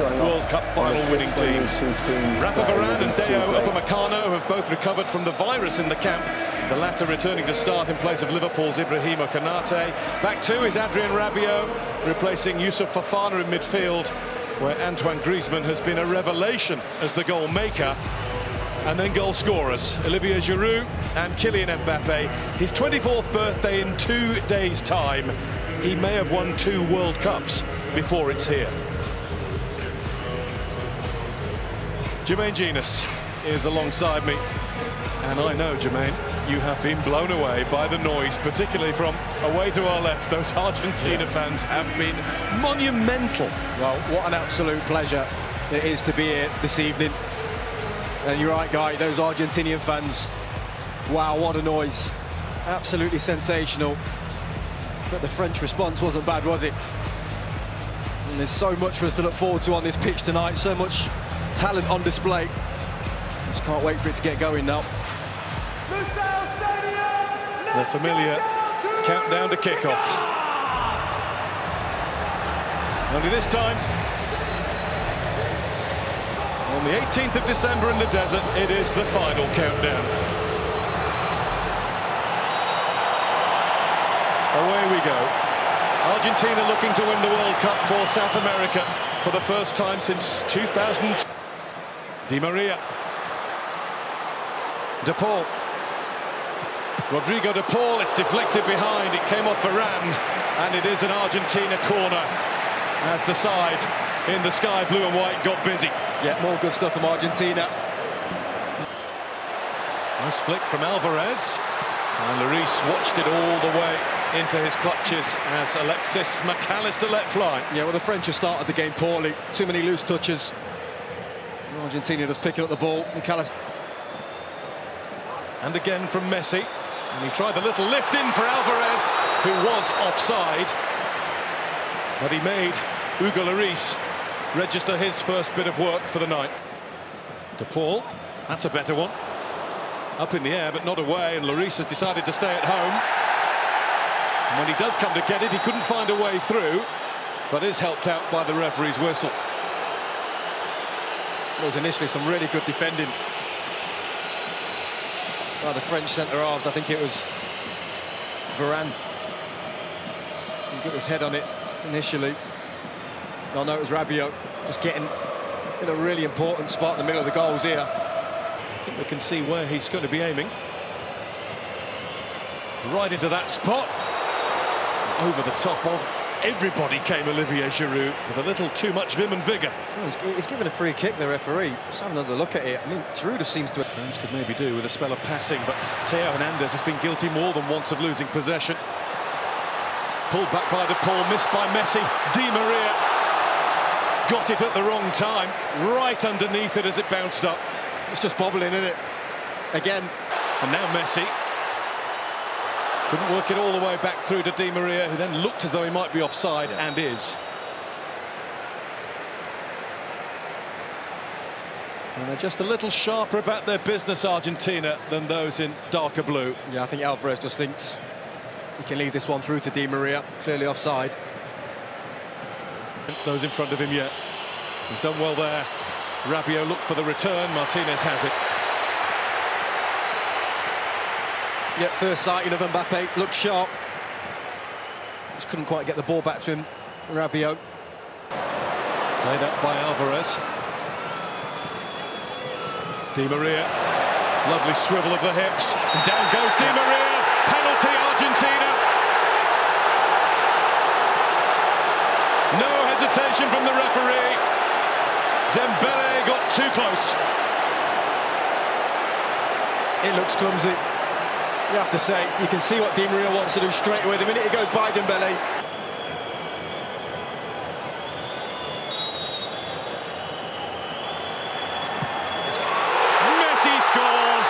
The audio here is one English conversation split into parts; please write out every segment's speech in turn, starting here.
World Cup final winning teams. Rafa Varane and Deo Upamecano have both recovered from the virus in the camp, the latter returning to start in place of Liverpool's Ibrahima Konate. Back two is Adrien Rabiot, replacing Youssouf Fofana in midfield, where Antoine Griezmann has been a revelation as the goal maker. And then goal scorers, Olivier Giroud and Kylian Mbappe. His 24th birthday in 2 days' time. He may have won 2 World Cups before it's here. Jermaine Genius is alongside me. And I know, Jermaine, you have been blown away by the noise, particularly from away to our left. Those Argentina fans have been monumental. Well, what an absolute pleasure it is to be here this evening. And you're right, Guy, those Argentinian fans, wow, what a noise. Absolutely sensational. But the French response wasn't bad, was it? And there's so much for us to look forward to on this pitch tonight, so much talent on display. Just can't wait for it to get going now. The familiar countdown to kickoff. Only this time, on the 18th of December in the desert, it is the final countdown. Away we go. Argentina looking to win the World Cup for South America for the first time since 2000. Di Maria. De Paul. Rodrigo De Paul, it's deflected behind, it came off Varane, and it is an Argentina corner as the side in the sky blue and white got busy. Yeah, more good stuff from Argentina. Nice flick from Alvarez, and Lloris watched it all the way into his clutches as Alexis McAllister let fly. Yeah, well, the French have started the game poorly, too many loose touches. Argentina just picking up the ball. McAllister. And again from Messi. And he tried the little lift in for Alvarez, who was offside. But he made Hugo Lloris register his first bit of work for the night. De Paul, that's a better one. Up in the air, but not away, and Lloris has decided to stay at home. And when he does come to get it, he couldn't find a way through, but is helped out by the referee's whistle. There was initially some really good defending by the French centre-halves. I think it was Varane. He got his head on it initially. Oh no, it was Rabiot, just getting in a really important spot in the middle of the goals here. I think we can see where he's going to be aiming. Right into that spot. Over the top of everybody came Olivier Giroud with a little too much vim and vigour. Well, he's given a free kick, the referee. Let's have another look at it. I mean, Giroud just seems to... France could maybe do with a spell of passing, but Theo Hernandez has been guilty more than once of losing possession. Pulled back by De Paul, missed by Messi. Di Maria got it at the wrong time, right underneath it as it bounced up. It's just bobbling, isn't it? Again. And now Messi. Couldn't work it all the way back through to Di Maria, who then looked as though he might be offside, and is. And they're just a little sharper about their business, Argentina, than those in darker blue. Yeah, I think Alvarez just thinks he can lead this one through to Di Maria, clearly offside. Those in front of him yet. He's done well there. Rabiot looked for the return, Martinez has it. Yeah, first sighting of Mbappe, looked sharp. Just couldn't quite get the ball back to him, Rabiot. Played up by Alvarez. Di Maria, lovely swivel of the hips. And down goes Di Maria, penalty Argentina. No hesitation from the referee. Dembele got too close. It looks clumsy. You have to say, you can see what Di Maria wants to do straight away. The minute he goes by Dembele. Messi scores!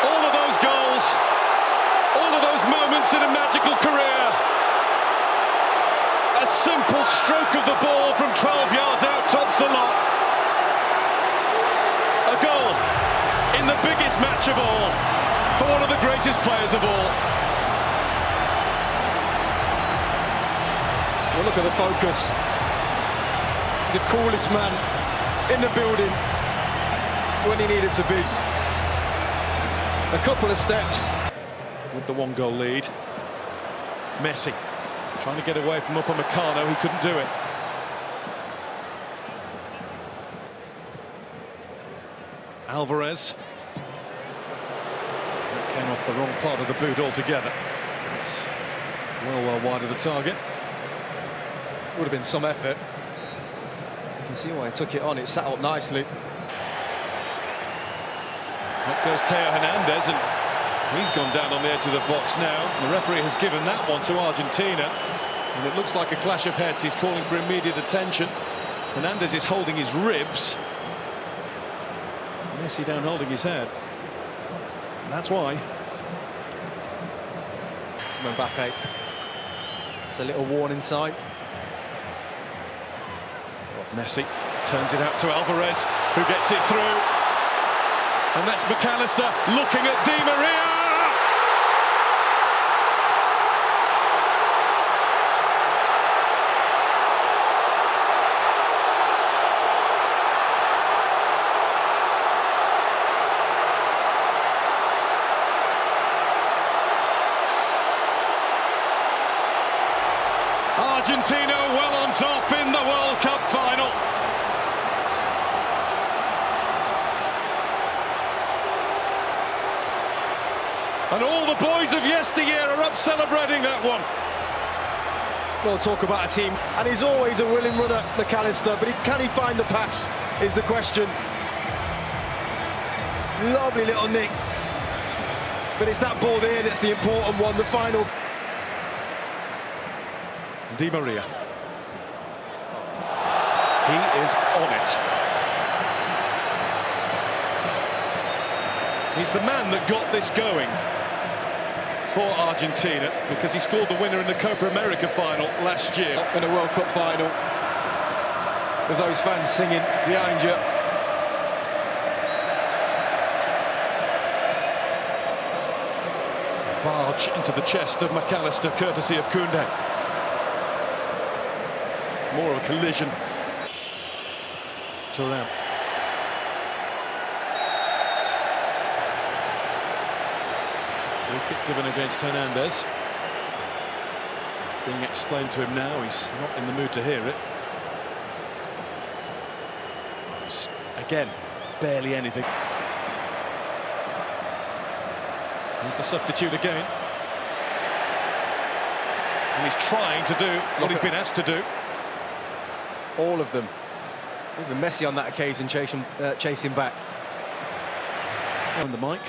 All of those goals, all of those moments in a magical career. A simple stroke of the ball from 12 yards out tops the lot. A goal in the biggest match of all for one of the greatest players of all. Well, look at the focus. The coolest man in the building when he needed to be. A couple of steps. With the one-goal lead. Messi trying to get away from Upamecano, he couldn't do it. Alvarez. That came off the wrong part of the boot altogether. It's well wide of the target. Would have been some effort. You can see why he took it on. It sat up nicely. Up goes Theo Hernandez, and he's gone down on the edge of the box now. The referee has given that one to Argentina, and it looks like a clash of heads. He's calling for immediate attention. Hernandez is holding his ribs. Messi down holding his head. And that's why. From Mbappe. It's a little warning sign. Messi turns it out to Alvarez, who gets it through. And that's McAllister looking at Di Maria. Argentina well on top in the World Cup final. And all the boys of yesteryear are up celebrating that one. Well, talk about a team. And he's always a willing runner, McAllister, but can he find the pass is the question. Lovely little nick. But it's that ball there that's the important one, the final. Di Maria. He is on it. He's the man that got this going for Argentina, because he scored the winner in the Copa America final last year. In a World Cup final, with those fans singing behind you. Barge into the chest of McAllister, courtesy of Koundé. More of a collision. Thuram. Free kick given against Hernandez. Being explained to him now, he's not in the mood to hear it. Again, barely anything. He's the substitute again. And he's trying to do what he's been asked to do. All of them. Even Messi on that occasion chasing back. On the mic.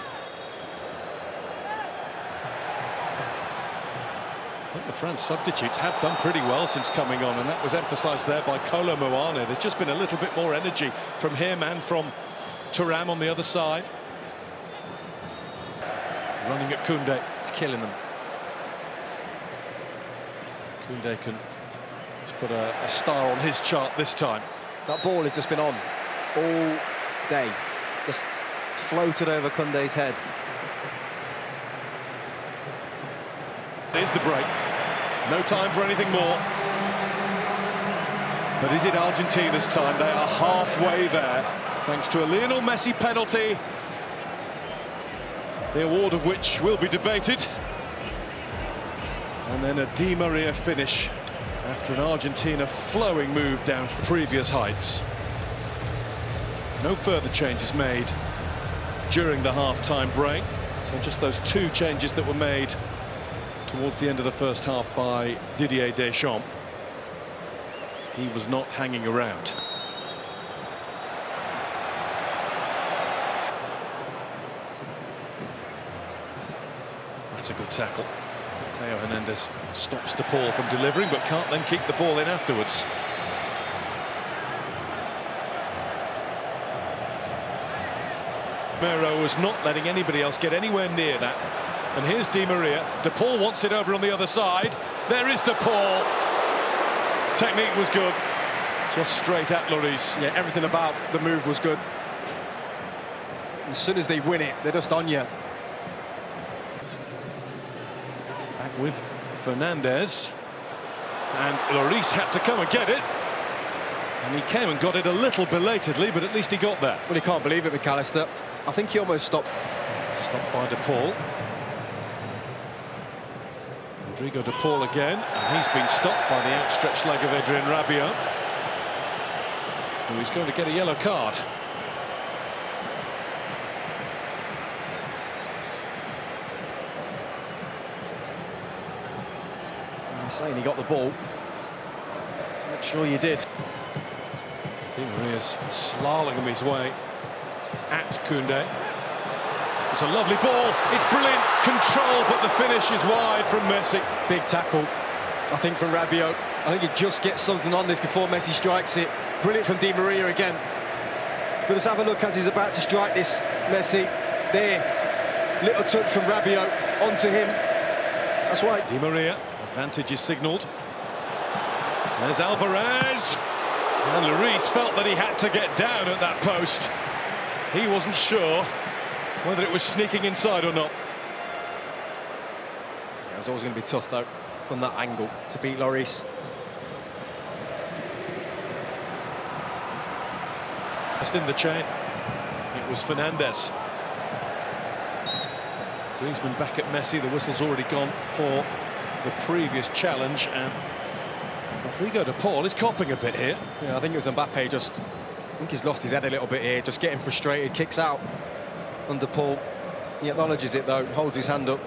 I think the France substitutes have done pretty well since coming on, and that was emphasised there by Kolo Muani. There's just been a little bit more energy from him and from Thuram on the other side. Running at Koundé. It's killing them. Koundé can just put a star on his chart this time. That ball has just been on all day. Just floated over Koundé's head. Here's the break. No time for anything more. But is it Argentina's time? They are halfway there, thanks to a Lionel Messi penalty, the award of which will be debated. And then a Di Maria finish after an Argentina flowing move down to previous heights. No further changes made during the half-time break. So just those two changes that were made towards the end of the first half by Didier Deschamps. He was not hanging around. That's a good tackle. Theo Hernandez stops DePaul from delivering, but can't then keep the ball in afterwards. Mero was not letting anybody else get anywhere near that. And here's Di Maria. DePaul wants it over on the other side. There is DePaul. Technique was good. Just straight at Lloris. Yeah, everything about the move was good. As soon as they win it, they're just on you. with Fernandez. And Lloris had to come and get it. And he came and got it a little belatedly, but at least he got there. Well, he can't believe it, McAllister. I think he almost stopped. Stopped by De Paul. Rodrigo De Paul again, and he's been stopped by the outstretched leg of Adrien Rabiot. Who is going to get a yellow card. You're saying he got the ball. Not sure you did. Di Maria's slaloming his way at Koundé. It's a lovely ball, it's brilliant control, but the finish is wide from Messi. Big tackle, I think, from Rabiot. I think he just gets something on this before Messi strikes it. Brilliant from Di Maria again. But let's have a look as he's about to strike this, Messi. There, little touch from Rabiot onto him. That's why. Di Maria, advantage is signalled. There's Alvarez. And Lloris felt that he had to get down at that post. He wasn't sure whether it was sneaking inside or not. It was always going to be tough, though, from that angle, to beat Lloris. Just in the chain, it was Fernandez. Griezmann back at Messi. The whistle's already gone for the previous challenge, and Rodrigo De Paul is copping a bit here. Yeah, I think it was Mbappe just... I think he's lost his head a little bit here, just getting frustrated, kicks out on De Paul. He acknowledges it, though, holds his hand up.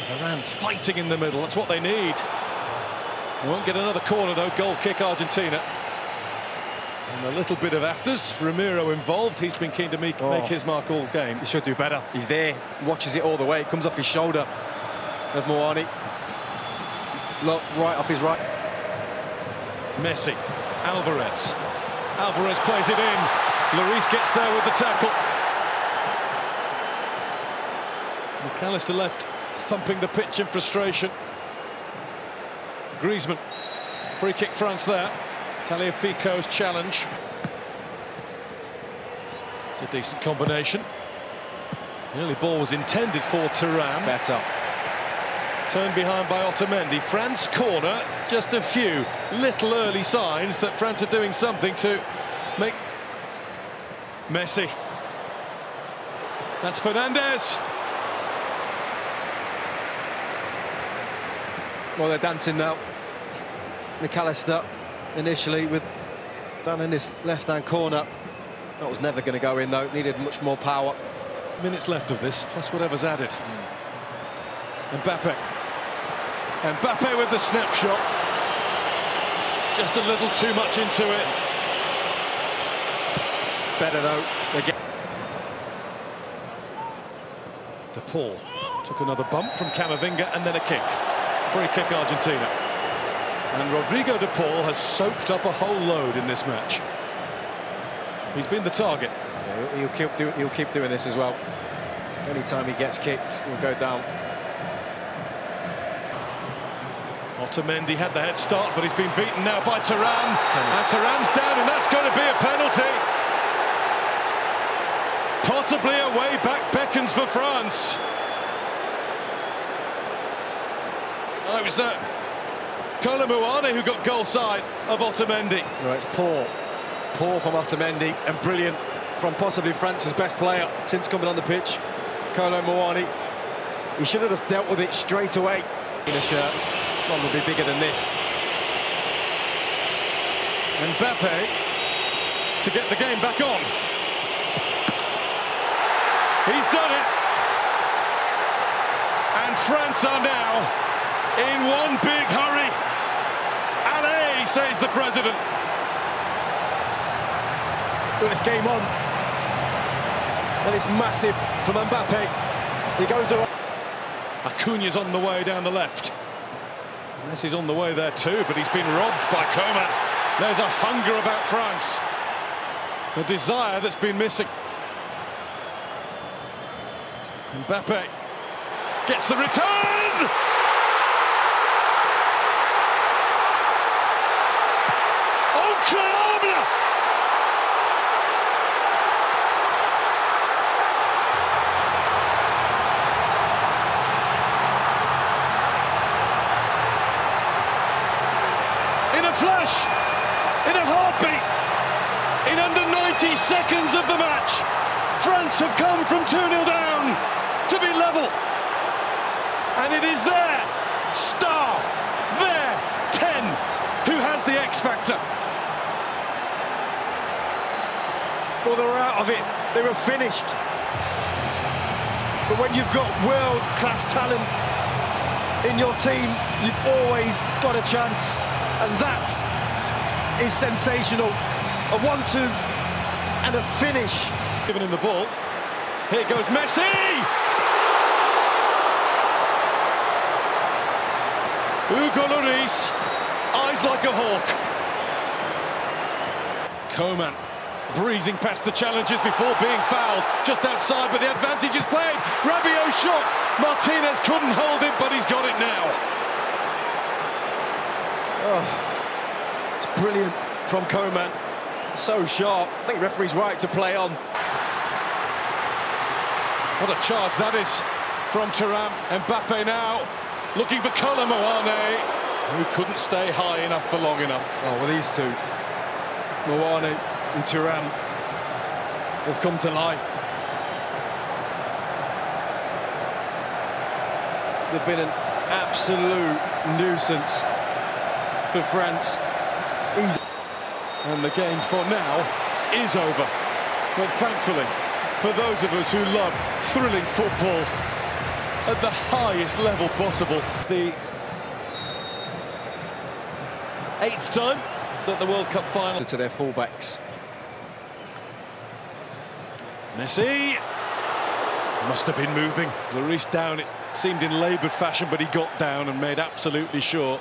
Varane fighting in the middle, that's what they need. They won't get another corner, though. Goal kick, Argentina. And a little bit of afters. Ramiro involved. He's been keen to make his mark all game. He should do better. He's there, watches it all the way. It comes off his shoulder of Moani. Look, right off his right. Messi, Alvarez. Alvarez plays it in. Lloris gets there with the tackle. McAllister left, thumping the pitch in frustration. Griezmann, free kick France there. Tagliafico's challenge. It's a decent combination. The early ball was intended for Thuram. Better. Turned behind by Otamendi. France corner, just a few little early signs that France are doing something to make... Messi. That's Fernandez. Well, they're dancing now. McAllister initially with down in this left-hand corner. That was never going to go in, though. Needed much more power. Minutes left of this, plus whatever's added. Mbappe. Mbappe with the snapshot. Just a little too much into it. Better, though. De Paul took another bump from Camavinga and then a kick. Free kick, Argentina. And Rodrigo De Paul has soaked up a whole load in this match. He's been the target. Yeah, he'll keep doing this as well. Anytime he gets kicked, he'll go down. Otamendi had the head start, but he's been beaten now by Thuram. And Thuram's down, and that's going to be a penalty. Possibly a way back beckons for France. Oh, it was khala who got goal side of Otamendi. Right, it's poor from Otamendi, and brilliant from possibly France's best player since coming on the pitch, khala. He should have just dealt with it straight away. In a shirt, one would be bigger than this. Mbappe to get the game back on. He's done it. And France are now in one big hurry. Allez, says the president. Well, it's game on. And it's massive from Mbappe. He goes to... Acuña's on the way down the left. Messi's on the way there too, but he's been robbed by Coman. There's a hunger about France. A desire that's been missing. Mbappe gets the return! Incroyable! finish in a heartbeat. In under 90 seconds of the match, France have come from 2-0 down to be level. And it is their star, their 10, who has the X factor. Well, they were out of it. They were finished. But when you've got world-class talent in your team, you've always got a chance. And that is sensational. A 1-2 and a finish. Given in the ball. Here goes Messi! Hugo Lloris, eyes like a hawk. Coman breezing past the challenges before being fouled just outside, but the advantage is played. Rabiot's shot. Martinez couldn't hold it, but he's got it now. Oh, it's brilliant from Coman. So sharp. I think the referee's right to play on. What a charge that is from Thuram. Mbappe now looking for khala, who couldn't stay high enough for long enough. Oh, well, these two, Moane and Thuram, have come to life. They've been an absolute nuisance for France. And the game for now is over. But thankfully, for those of us who love thrilling football at the highest level possible, it's the 8th time that the World Cup final to their fullbacks. Messi must have been moving. Lloris down, it seemed in laboured fashion, but he got down and made absolutely sure.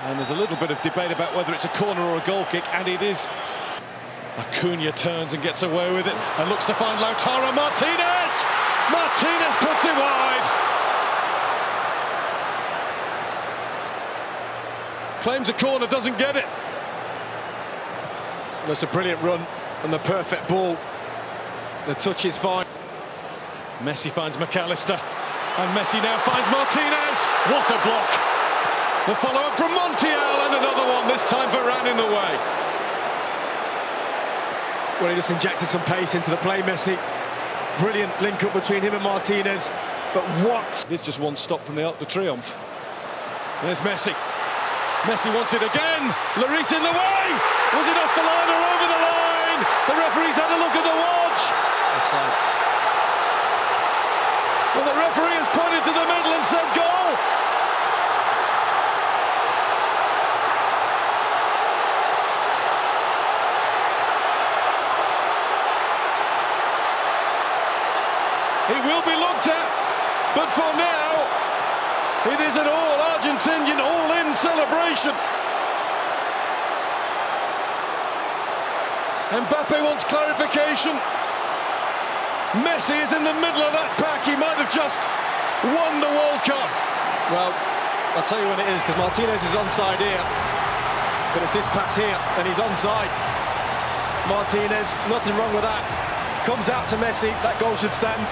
And there's a little bit of debate about whether it's a corner or a goal kick, and it is. Acuna turns and gets away with it and looks to find Lautaro Martinez! Martinez puts it wide! Claims a corner, doesn't get it. That's a brilliant run and the perfect ball. The touch is fine. Messi finds McAllister, and Messi now finds Martinez. What a block! The follow-up from Montiel, and another one, this time Varane in the way. Well, he just injected some pace into the play, Messi. Brilliant link-up between him and Martinez. But what? It's just one stop from the Arc de Triomphe. There's Messi. Messi wants it again. Lloris in the way. Was it off the line or over the line? The referee's had a look at the watch. Offside. Well, the referee has pointed to the middle and said goal. It will be looked at, but for now, it is an all-Argentinian, all-in celebration. Mbappe wants clarification. Messi is in the middle of that pack. He might have just won the World Cup. Well, I'll tell you when it is, because Martinez is onside here. But it's this pass here, and he's onside. Martinez, nothing wrong with that. Comes out to Messi, that goal should stand.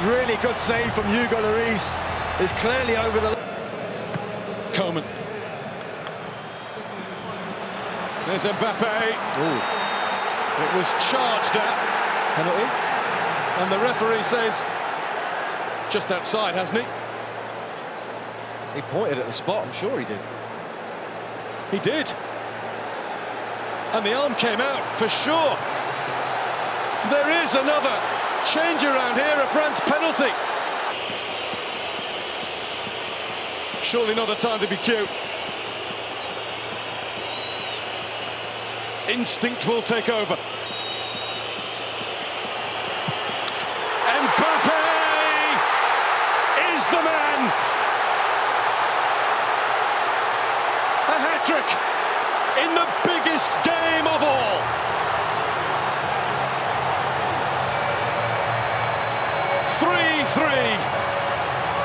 Really good save from Hugo Lloris. Is clearly over the... Coman. There's Mbappe. Ooh. It was charged at. Penalty. And the referee says, just outside, hasn't he? He pointed at the spot, I'm sure he did. He did. And the arm came out, for sure. There is another change around here, a France penalty. Surely not a time to be cute. Instinct will take over. Mbappe is the man. A hat-trick in the biggest game of all.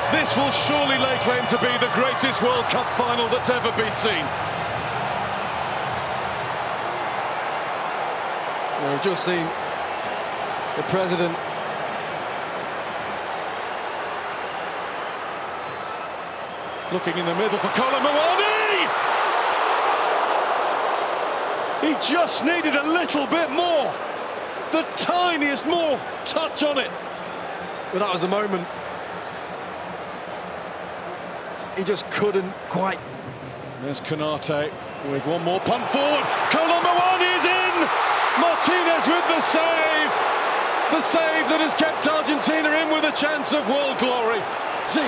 This will surely lay claim to be the greatest World Cup final that's ever been seen. We've just seen the president Looking in the middle for khala. He just needed a little bit more. The tiniest more touch on it. But that was the moment. He just couldn't quite. There's Konate with one more punt forward. Khala is in! Martinez with the save! The save that has kept Argentina in with a chance of world glory. See,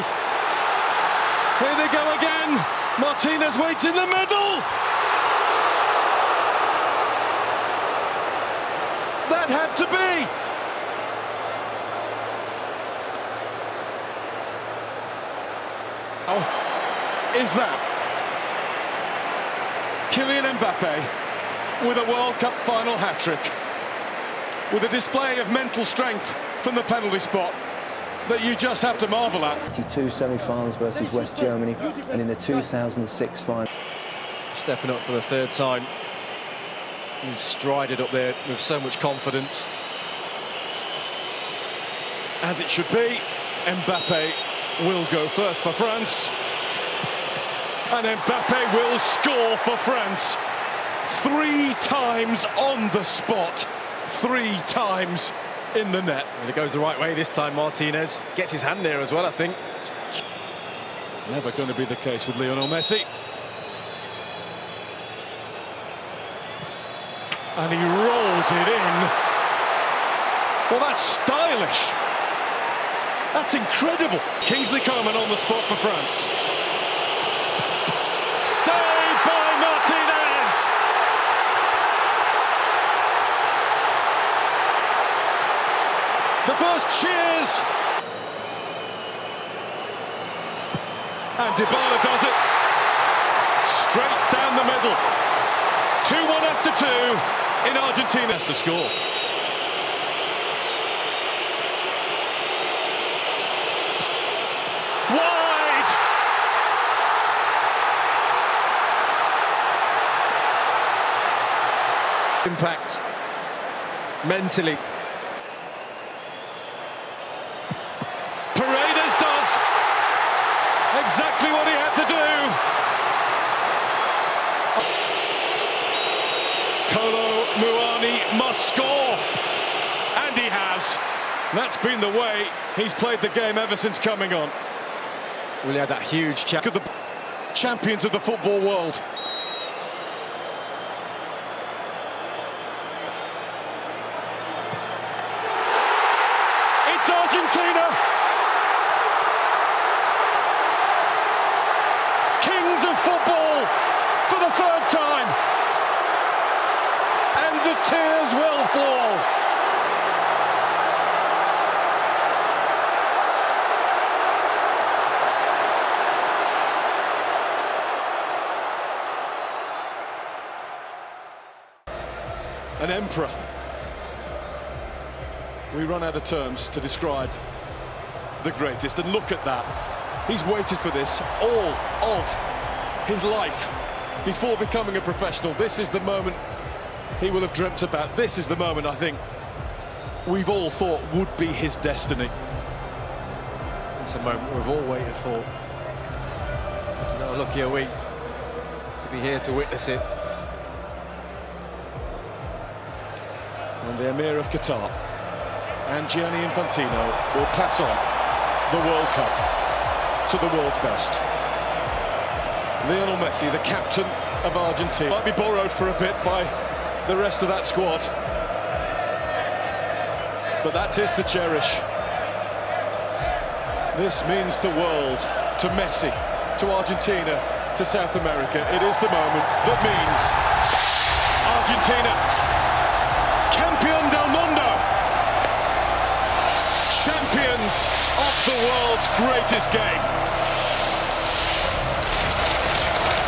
here they go again. Martinez waits in the middle. That had to be. Oh, is that Kylian Mbappe with a World Cup final hat-trick, with a display of mental strength from the penalty spot that you just have to marvel at. 22 semi-finals versus West Germany, and in the 2006 final. Stepping up for the third time. He's strided up there with so much confidence. As it should be, Mbappe will go first for France. And Mbappe will score for France. 3 times on the spot, 3 times in the net. And it goes the right way this time. Martinez gets his hand there as well, I think. Never going to be the case with Lionel Messi. And he rolls it in. Well, that's stylish. That's incredible. Kingsley Coman on the spot for France. Saved by Martinez. The first cheers. And Dybala does it. Straight down the middle. 2-1 after 2. In Argentina has to score. Wide! Impact mentally. Paredes does exactly what he had to do. Must score, and he has. That's been the way he's played the game ever since coming on. Well, he had that huge Look at the champions of the football world. It's Argentina, kings of football for the 3rd time. And the tears will fall. An emperor. We run out of terms to describe the greatest, and look at that. He's waited for this all of his life before becoming a professional. This is the moment he will have dreamt about. This is the moment I think we've all thought would be his destiny. It's a moment we've all waited for. No lucky are we to be here to witness it. And the Emir of Qatar and Gianni Infantino will pass on the World Cup to the world's best. Lionel Messi, the captain of Argentina, might be borrowed for a bit by the rest of that squad, but that's his to cherish. This means the world to Messi, to Argentina, to South America. It is the moment that means Argentina, campeón del mundo, champions of the world's greatest game.